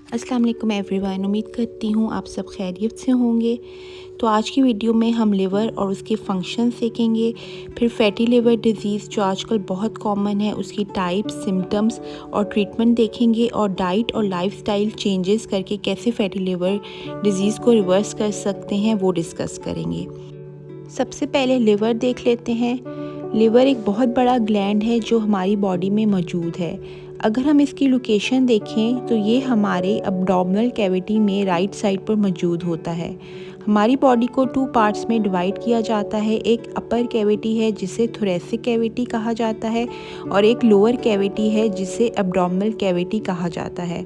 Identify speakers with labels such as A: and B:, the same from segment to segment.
A: अस्सलाम वालेकुम एवरीवन। उम्मीद करती हूँ आप सब खैरियत से होंगे। तो आज की वीडियो में हम लिवर और उसके फंक्शन सीखेंगे, फिर फैटी लिवर डिज़ीज़ जो आजकल बहुत कॉमन है उसकी टाइप्स, सिम्टम्स और ट्रीटमेंट देखेंगे, और डाइट और लाइफस्टाइल चेंजेस करके कैसे फैटी लिवर डिज़ीज़ को रिवर्स कर सकते हैं वो डिस्कस करेंगे। सबसे पहले लिवर देख लेते हैं। लिवर एक बहुत बड़ा ग्लैंड है जो हमारी बॉडी में मौजूद है। अगर हम इसकी लोकेशन देखें तो ये हमारे अब्डोमिनल कैविटी में राइट साइड पर मौजूद होता है। हमारी बॉडी को 2 पार्ट्स में डिवाइड किया जाता है। एक अपर कैविटी है जिसे थोरेसिक कैविटी कहा जाता है, और एक लोअर कैविटी है जिसे अब्डोमिनल कैविटी कहा जाता है।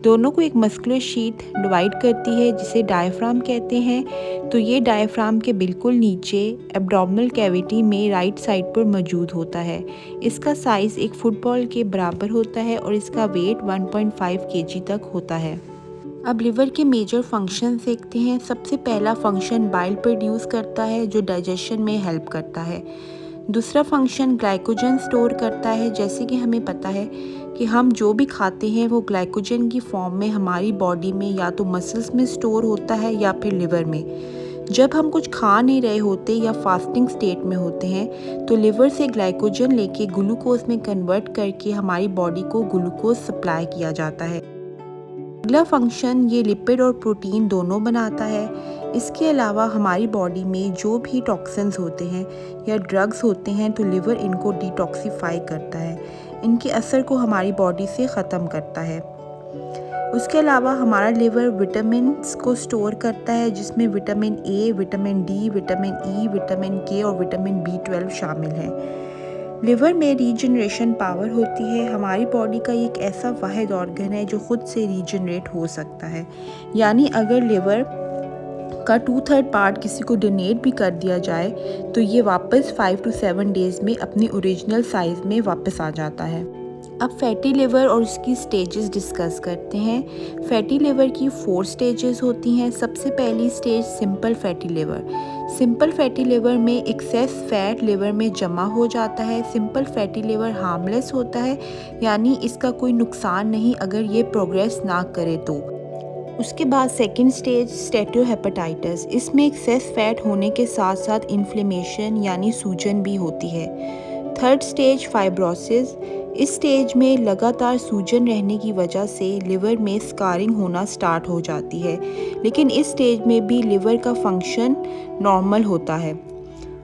A: दोनों को एक मस्कुलर शीथ डिवाइड करती है जिसे डायफ्राम कहते हैं। तो ये डायफ्राम के बिल्कुल नीचे एब्डोमिनल कैविटी में राइट साइड पर मौजूद होता है। इसका साइज़ एक फुटबॉल के बराबर होता है और इसका वेट 1.5 केजी तक होता है। अब लिवर के मेजर फंक्शन देखते हैं। सबसे पहला फंक्शन बाइल प्रोड्यूस करता है जो डाइजेशन में हेल्प करता है। दूसरा फंक्शन ग्लाइकोजन स्टोर करता है। जैसे कि हमें पता है कि हम जो भी खाते हैं वो ग्लाइकोजन की फॉर्म में हमारी बॉडी में या तो मसल्स में स्टोर होता है या फिर लिवर में। जब हम कुछ खा नहीं रहे होते या फास्टिंग स्टेट में होते हैं तो लिवर से ग्लाइकोजन लेके ग्लूकोज में कन्वर्ट करके हमारी बॉडी को ग्लूकोज सप्लाई किया जाता है। अगला फंक्शन ये लिपिड और प्रोटीन दोनों बनाता है। इसके अलावा हमारी बॉडी में जो भी टॉक्सिन्स होते हैं या ड्रग्स होते हैं तो लिवर इनको डिटॉक्सिफाई करता है, इनके असर को हमारी बॉडी से ख़त्म करता है। उसके अलावा हमारा लिवर विटामिन्स को स्टोर करता है जिसमें vitamin A, vitamin D, vitamin E, vitamin के और विटामिन B12 शामिल हैं। लिवर में रीजनरेशन पावर होती है। हमारी बॉडी का एक ऐसा वाहिद ऑर्गन है जो खुद से रीजनरेट हो सकता है। यानी अगर लिवर का 2/3 पार्ट किसी को डोनेट भी कर दिया जाए तो ये वापस 5 to 7 डेज़ में अपनी ओरिजिनल साइज़ में वापस आ जाता है। अब फैटी लिवर और उसकी स्टेजेस डिस्कस करते हैं। फैटी लिवर की 4 स्टेजेस होती हैं। सबसे पहली stage simple fatty liver. Simple fatty liver में एक्सेस फैट लिवर में जमा हो जाता है। सिंपल फैटी लिवर हार्मलेस होता है, यानी इसका कोई नुकसान नहीं अगर ये प्रोग्रेस ना करे तो। उसके बाद सेकेंड स्टेज स्टेटोहेपेटाइटिस। इसमें एक्सेस फैट होने के साथ साथ इन्फ्लेमेशन यानी सूजन भी होती है। Third stage fibrosis. इस स्टेज में लगातार सूजन रहने की वजह से लिवर में स्कारिंग होना स्टार्ट हो जाती है, लेकिन इस स्टेज में भी लिवर का फंक्शन नॉर्मल होता है।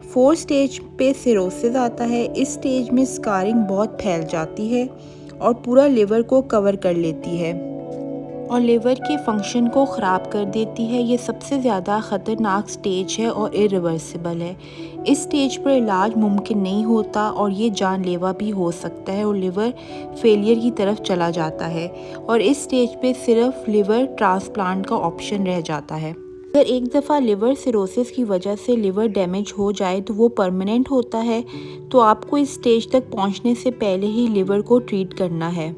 A: फोर्थ स्टेज पे सिरोसिस आता है। इस स्टेज में स्कारिंग बहुत फैल जाती है और पूरा लिवर को कवर कर लेती है और लिवर के फंक्शन को ख़राब कर देती है। ये सबसे ज़्यादा ख़तरनाक स्टेज है और इरिवर्सिबल है। इस स्टेज पर इलाज मुमकिन नहीं होता और ये जानलेवा भी हो सकता है और लिवर फेलियर की तरफ चला जाता है, और इस स्टेज पे सिर्फ लिवर ट्रांसप्लांट का ऑप्शन रह जाता है। अगर एक दफ़ा लिवर सिरोसिस की वजह से लिवर डैमेज हो जाए तो वो परमानेंट होता है, तो आपको इस स्टेज तक पहुँचने से पहले ही लिवर को ट्रीट करना है।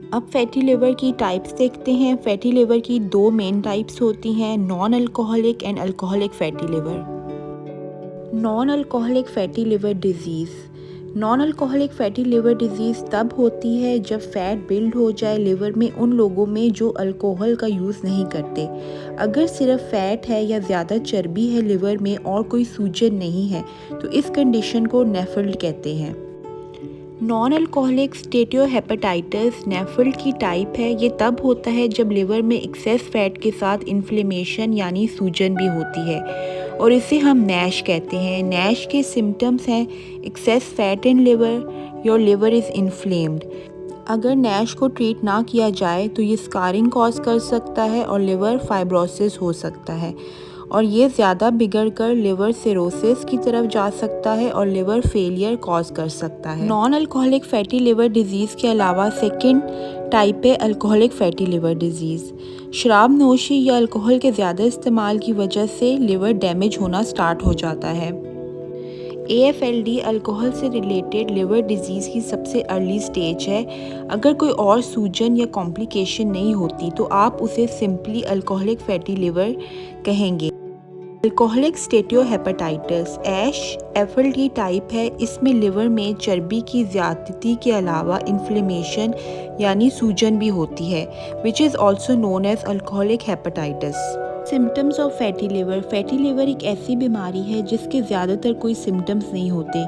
A: अब फैटी लिवर की टाइप्स देखते हैं। फैटी लिवर की 2 मेन टाइप्स होती हैं, non alcoholic and alcoholic fatty liver. Non alcoholic fatty liver disease. Non alcoholic fatty liver disease तब होती है जब फैट बिल्ड हो जाए लिवर में उन लोगों में जो अल्कोहल का यूज़ नहीं करते। अगर सिर्फ फैट है या ज़्यादा चर्बी है लिवर में और कोई सूजन नहीं है तो इस कंडीशन को नेफ्रोल्ट कहते हैं। नॉन अल्कोहलिक स्टेटोहेपेटाइटिस नेफ्रोल्ट की टाइप है। ये तब होता है जब लिवर में एक्सेस फैट के साथ इन्फ्लेमेशन यानी सूजन भी होती है, और इसे हम नैश कहते हैं। नैश के सिम्टम्स हैं access fat in liver, your liver is inflamed. अगर नैश को ट्रीट ना किया जाए तो ये स्कारिंग कॉज कर सकता है और लिवर फाइब्रोसिस हो सकता है, और ये ज़्यादा बिगड़ कर लिवर सिरोसिस की तरफ जा सकता है और लिवर फेलियर कॉज कर सकता है। Non alcoholic fatty liver disease के अलावा सेकेंड टाइप है अल्कोहलिक फैटी लिवर डिजीज़। शराब नोशी या अल्कोहल के ज़्यादा इस्तेमाल की वजह से लिवर डैमेज होना स्टार्ट हो जाता है। AFLD अल्कोहल से रिलेटेड लिवर डिजीज़ की सबसे अर्ली स्टेज है। अगर कोई और सूजन या कॉम्प्लिकेशन नहीं होती तो आप उसे सिंपली अल्कोहलिक फैटी लिवर कहेंगे। अल्कोहलिक स्टेटोहेपेटाइटिस ऐश एफएलटी टाइप है। इसमें लिवर में चर्बी की ज़्यादती के अलावा इन्फ्लेमेशन यानी सूजन भी होती है, which is also known as alcoholic hepatitis. Symptoms of fatty liver. Fatty liver एक ऐसी बीमारी है जिसके ज़्यादातर कोई सिम्टम्स नहीं होते।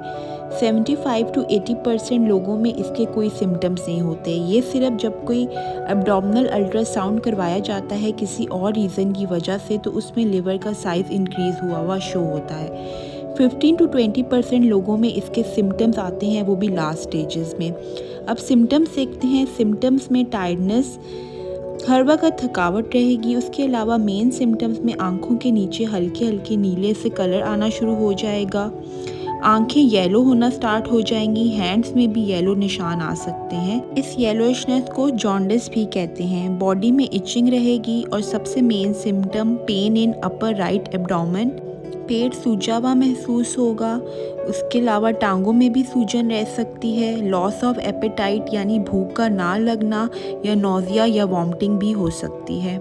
A: 75 to 80% लोगों में इसके कोई सिम्टम्स नहीं होते। ये सिर्फ जब कोई एब्डोमिनल अल्ट्रासाउंड करवाया जाता है किसी और रीज़न की वजह से, तो उसमें लिवर का साइज़ इंक्रीज़ हुआ शो होता है। 15 to 20% लोगों में इसके सिम्टम्स आते हैं, वो भी लास्ट स्टेजेस में। अब सिम्टम्स देखते हैं। सिम्टम्स में टायर्डनेस, हर वक्त थकावट रहेगी। उसके अलावा मेन सिम्टम्स में आंखों के नीचे हल्के हल्के नीले से कलर आना शुरू हो जाएगा, आंखें येलो होना स्टार्ट हो जाएंगी, हैंड्स में भी येलो निशान आ सकते हैं। इस येलोइशनेस को जॉन्डिस भी कहते हैं। बॉडी में इचिंग रहेगी और सबसे main symptom pain in upper right abdomen, पेट सूजा हुआ महसूस होगा। उसके अलावा टांगों में भी सूजन रह सकती है। लॉस ऑफ एपेटाइट यानी भूख का ना लगना या नोज़िया या वॉमिटिंग भी हो सकती है।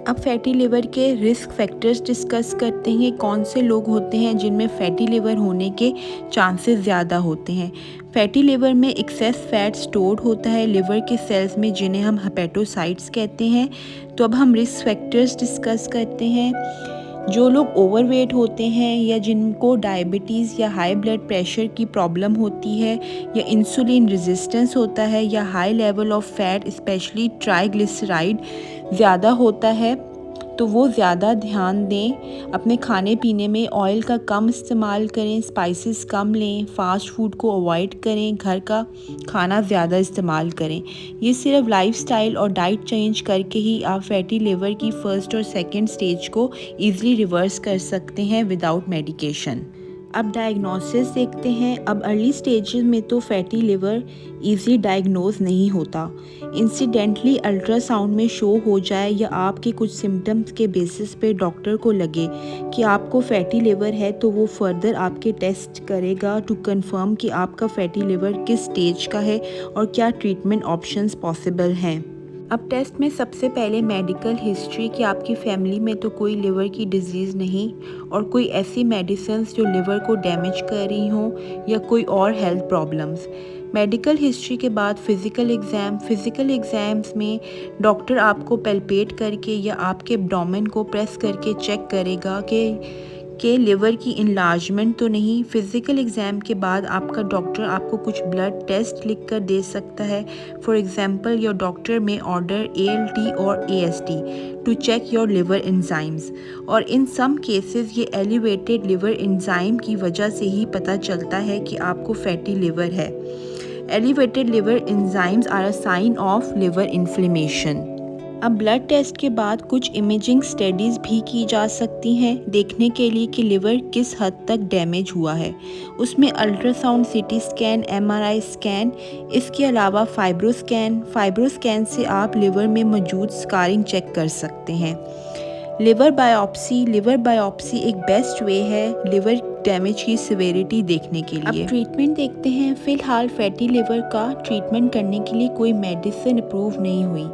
A: अब फैटी लिवर के रिस्क फैक्टर्स डिस्कस करते हैं। कौन से लोग होते हैं जिनमें फैटी लिवर होने के चांसेस ज़्यादा होते हैं। फैटी लिवर में एक्सेस फैट स्टोर्ड होता है लिवर के सेल्स में, जिन्हें हम हेपेटोसाइट्स कहते हैं। तो अब हम रिस्क फैक्टर्स डिस्कस करते हैं। जो लोग ओवरवेट होते हैं या जिनको डायबिटीज़ या हाई ब्लड प्रेशर की प्रॉब्लम होती है या इंसुलिन रेजिस्टेंस होता है या high level of fat specially triglyceride ज़्यादा होता है, तो वो ज़्यादा ध्यान दें। अपने खाने पीने में ऑयल का कम इस्तेमाल करें, स्पाइसेस कम लें, फास्ट फूड को अवॉइड करें, घर का खाना ज़्यादा इस्तेमाल करें। ये सिर्फ लाइफस्टाइल और डाइट चेंज करके ही आप फैटी लिवर की फर्स्ट और सेकंड स्टेज को ईज़िली रिवर्स कर सकते हैं विदाउट मेडिकेशन। अब डायग्नोसिस देखते हैं। अब अर्ली स्टेजेस में तो फैटी लिवर इजी डायग्नोज नहीं होता। इंसिडेंटली अल्ट्रासाउंड में शो हो जाए या आपके कुछ सिम्टम्स के बेसिस पे डॉक्टर को लगे कि आपको फैटी लिवर है, तो वो फर्दर आपके टेस्ट करेगा टू कंफर्म कि आपका फैटी लिवर किस स्टेज का है और क्या ट्रीटमेंट ऑप्शंस पॉसिबल हैं। अब टेस्ट में सबसे पहले मेडिकल हिस्ट्री कि आपकी फैमिली में तो कोई लिवर की डिजीज़ नहीं और कोई ऐसी मेडिसिन्स जो लिवर को डैमेज कर रही हों या कोई और हेल्थ प्रॉब्लम्स। मेडिकल हिस्ट्री के बाद फिज़िकल एग्ज़ाम्स में डॉक्टर आपको पैल्पेट करके या आपके एब्डोमेन को प्रेस करके चेक करेगा कि लिवर की इनलार्जमेंट तो नहीं। फिज़िकल एग्ज़ाम के बाद आपका डॉक्टर आपको कुछ ब्लड टेस्ट लिख कर दे सकता है। For example your doctor may order ALT और AST to check your liver enzymes, और इन सम केसेस ये एलिवेटेड लिवर एंजाइम की वजह से ही पता चलता है कि आपको फैटी लिवर है। Elevated liver enzymes are a sign of liver inflammation. अब ब्लड टेस्ट के बाद कुछ इमेजिंग स्टडीज़ भी की जा सकती हैं देखने के लिए कि लिवर किस हद तक डैमेज हुआ है। उसमें ultrasound, CT scan, MRI scan, इसके अलावा फाइब्रोस्कैन से आप लिवर में मौजूद स्कारिंग चेक कर सकते हैं। लिवर बायोप्सी एक बेस्ट वे है लिवर डैमेज की सिवियरिटी देखने के लिए। अब ट्रीटमेंट देखते हैं। फ़िलहाल फैटी लिवर का ट्रीटमेंट करने के लिए कोई मेडिसिन अप्रूव नहीं हुई,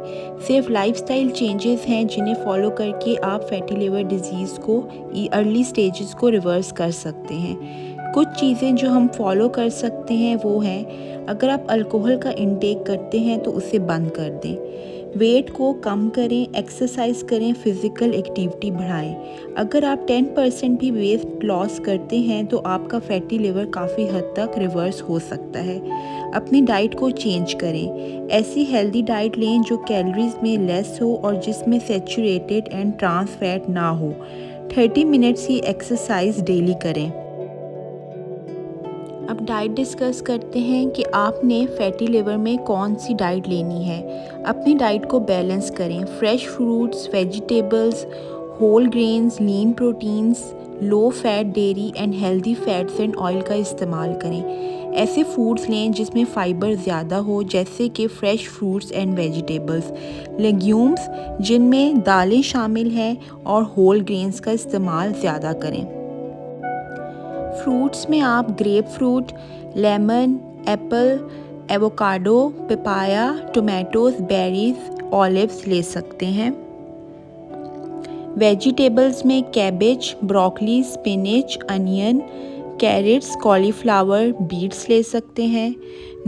A: सिर्फ लाइफस्टाइल चेंजेस हैं जिन्हें फॉलो करके आप फैटी लिवर डिजीज़ को अर्ली स्टेजेस को रिवर्स कर सकते हैं। कुछ चीज़ें जो हम फॉलो कर सकते हैं वो हैं, अगर आप अल्कोहल का इंटेक करते हैं तो उसे बंद कर दें, वेट को कम करें, एक्सरसाइज करें, फिज़िकल एक्टिविटी बढ़ाएं। अगर आप 10% भी वेट लॉस करते हैं तो आपका फैटी लिवर काफ़ी हद तक रिवर्स हो सकता है। अपनी डाइट को चेंज करें, ऐसी हेल्दी डाइट लें जो कैलोरीज में लेस हो और जिसमें सैचुरेटेड एंड ट्रांस फैट ना हो। 30 मिनट्स की एक्सरसाइज डेली करें। अब डाइट डिस्कस करते हैं कि आपने फैटी लिवर में कौन सी डाइट लेनी है। अपनी डाइट को बैलेंस करें, fresh fruits, vegetables, whole grains, lean proteins, low fat dairy and healthy fats and oil का इस्तेमाल करें। ऐसे फूड्स लें जिसमें फ़ाइबर ज़्यादा हो, जैसे कि fresh fruits and vegetables, legumes जिनमें दालें शामिल हैं, और होल ग्रेन्स का इस्तेमाल ज़्यादा करें। फ्रूट्स में आप grapefruit, lemon, apple, avocado, papaya, tomatoes, berries, olives ले सकते हैं। वेजिटेबल्स में cabbage, broccoli, spinach, onion, carrots, cauliflower, beets ले सकते हैं।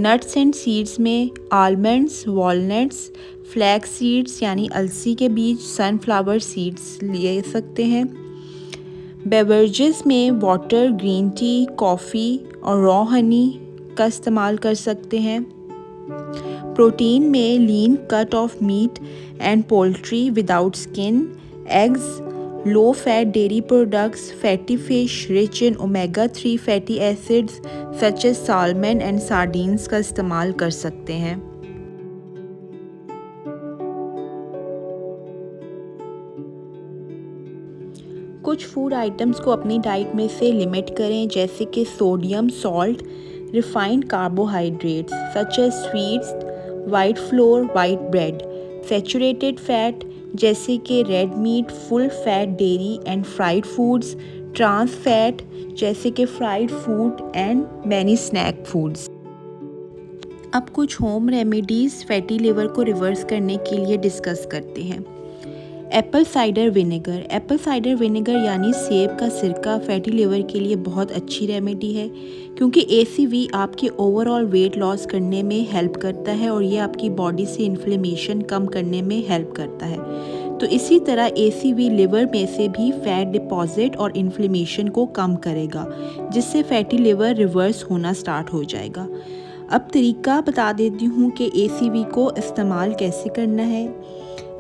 A: नट्स एंड सीड्स में आलमंड्स, वॉलनट्स, फ्लैक्स सीड्स यानी अलसी के बीज, सनफ्लावर सीड्स ले सकते हैं। बेवरेजेस में वाटर, ग्रीन टी, कॉफ़ी और रॉ हनी का इस्तेमाल कर सकते हैं। प्रोटीन में lean cut off meat and poultry without skin, eggs, low fat dairy products, fatty fish rich in omega 3 fatty acids such as salmon and sardines का इस्तेमाल कर सकते हैं। कुछ फूड आइटम्स को अपनी डाइट में से लिमिट करें, जैसे कि sodium, salt, refined carbohydrates such as sweets, white flour, white bread, saturated fat जैसे कि red meat, full fat dairy and fried foods, trans fat जैसे कि fried food and many snack foods. अब कुछ होम रेमेडीज़ फैटी लिवर को reverse करने के लिए डिस्कस करते हैं। Apple cider vinegar. Apple cider vinegar यानी सेब का सिरका फैटी लिवर के लिए बहुत अच्छी रेमेडी है, क्योंकि ACV आपके ओवरऑल वेट लॉस करने में हेल्प करता है और ये आपकी बॉडी से इन्फ्लेमेशन कम करने में हेल्प करता है। तो इसी तरह ACV लिवर में से भी फैट डिपॉजिट और इन्फ्लेमेशन को कम करेगा, जिससे फैटी लिवर रिवर्स होना स्टार्ट हो जाएगा। अब तरीका बता देती हूँ कि ACV को इस्तेमाल कैसे करना है।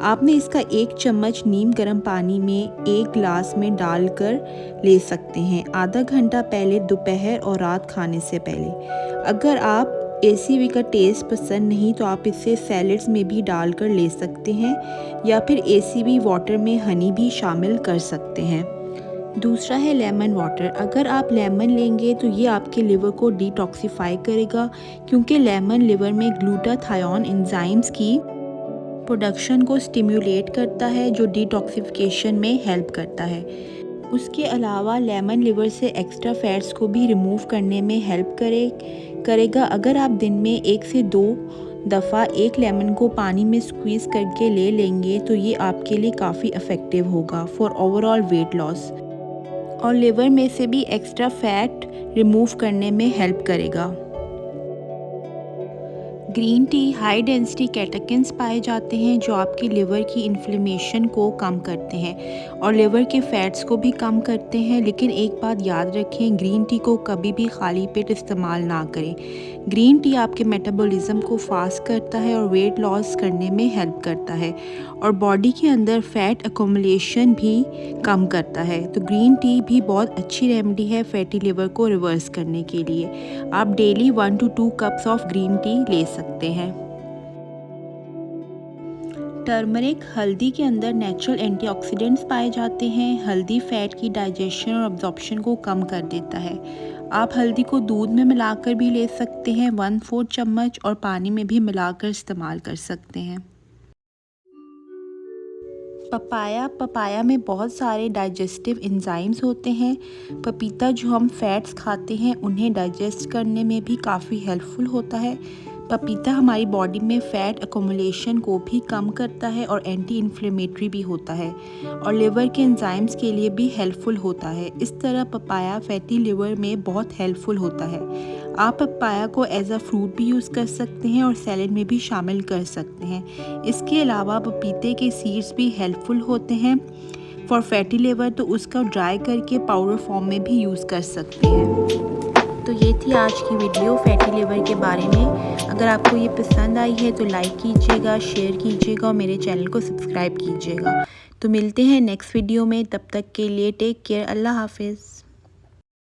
A: आपने इसका 1 चम्मच नीम गर्म पानी में 1 गिलास में डालकर ले सकते हैं आधा घंटा पहले, दोपहर और रात खाने से पहले। अगर आप ACV का टेस्ट पसंद नहीं तो आप इसे सैलड्स में भी डालकर ले सकते हैं, या फिर ACV वाटर में हनी भी शामिल कर सकते हैं। दूसरा है लेमन वाटर। अगर आप लेमन लेंगे तो ये आपके लिवर को डिटॉक्सिफाई करेगा, क्योंकि लेमन लिवर में ग्लूटाथायोन एंजाइम्स की प्रोडक्शन को स्टिम्युलेट करता है, जो डिटॉक्सिफिकेशन में हेल्प करता है। उसके अलावा लेमन लिवर से एक्स्ट्रा फैट्स को भी रिमूव करने में हेल्प करेगा। अगर आप दिन में 1 से 2 दफ़ा 1 लेमन को पानी में स्क्वीज़ करके ले लेंगे तो ये आपके लिए काफ़ी इफ़ेक्टिव होगा फॉर ओवरऑल वेट लॉस, और लिवर में से भी एक्स्ट्रा फैट रिमूव करने में हेल्प करेगा। ग्रीन टी हाई डेंसिटी कैटेकिन्स पाए जाते हैं, जो आपकी लिवर की इन्फ्लेमेशन को कम करते हैं और लिवर के फैट्स को भी कम करते हैं। लेकिन एक बात याद रखें, ग्रीन टी को कभी भी खाली पेट इस्तेमाल ना करें। ग्रीन टी आपके मेटाबॉलिज्म को फास्ट करता है और वेट लॉस करने में हेल्प करता है, और बॉडी के अंदर फैट अकोमुलेशन भी कम करता है। तो ग्रीन टी भी बहुत अच्छी रेमेडी है फैटी लिवर को रिवर्स करने के लिए। आप daily 1 to 2 cups of green tea ले सकते हैं। टर्मरिक, हल्दी के अंदर नेचुरल एंटीऑक्सीडेंट्स पाए जाते हैं। हल्दी फैट की डाइजेशन और अब्जॉर्प्शन को कम कर देता है। आप हल्दी को दूध में मिलाकर भी ले सकते हैं 1/4 चम्मच, और पानी में भी मिलाकर इस्तेमाल कर सकते हैं। पपाया में बहुत सारे डाइजेस्टिव एंजाइम्स होते हैं। पपीता जो हम फैट्स खाते हैं उन्हें डाइजेस्ट करने में भी काफ़ी हेल्पफुल होता है। पपीता हमारी बॉडी में फ़ैट अकोमुलेशन को भी कम करता है और एंटी इन्फ्लेमेटरी भी होता है, और लिवर के एंजाइम्स के लिए भी हेल्पफुल होता है। इस तरह पपाया फैटी लिवर में बहुत हेल्पफुल होता है। आप पपाया को एज अ फ्रूट भी यूज़ कर सकते हैं और सैलेड में भी शामिल कर सकते हैं। इसके अलावा पपीते के सीड्स भी हेल्पफुल होते हैं फॉर फैटी लिवर, तो उसका ड्राई करके पाउडर फॉर्म में भी यूज़ कर सकते हैं। तो ये थी आज की वीडियो फैटी लिवर के बारे में। अगर आपको ये पसंद आई है तो लाइक कीजिएगा, शेयर कीजिएगा और मेरे चैनल को सब्सक्राइब कीजिएगा। तो मिलते हैं नेक्स्ट वीडियो में, तब तक के लिए टेक केयर, अल्लाह हाफिज़।